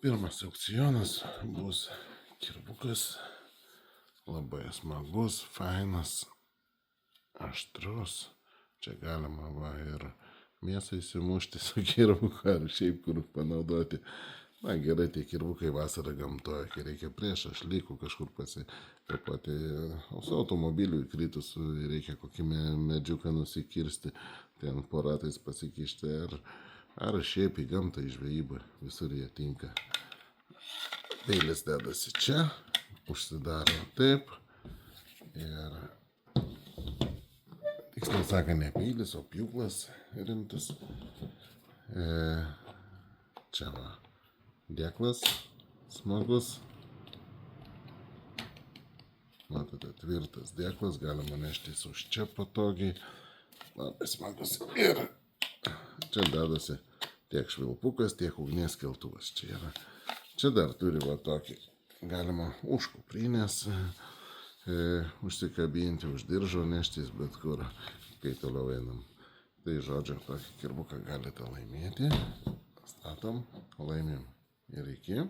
Pirmas aukcionas bus kirbukas, labai smagus, fainas, aštrus. Čia galima va ir mėsą įsimušti su kirbuku ar šiaip kur panaudoti. Na gerai, tie kirbukai vasarą gamtoje, kai reikia prieš šašlykų kažkur pasikapoti. Su automobiliu įkritus reikia kokį medžiuką nusikirsti, ten po ratais pasikišti ar šiaip į gamtą, į žvejybą, visur jie tinka. Peilis dedasi čia, užsidaro taip ir tiksliau sakant, ne peilis, o pjūklas rimtas. Čia va, dėklas smagus. Matote, tvirtas dėklas, galima neštis už čia patogiai. Labai smagus. Ir čia dedasi tiek švilpukas, tiek ugnies keltuvas. Čia yra. Čia dar turi va tokį, galima už kuprinės užsikabinti, už diržo neštis, bet kur, kai toliau einam. Tai žodžiu, tokį kirbuką galite laimėti. Statom, laimim ir iki.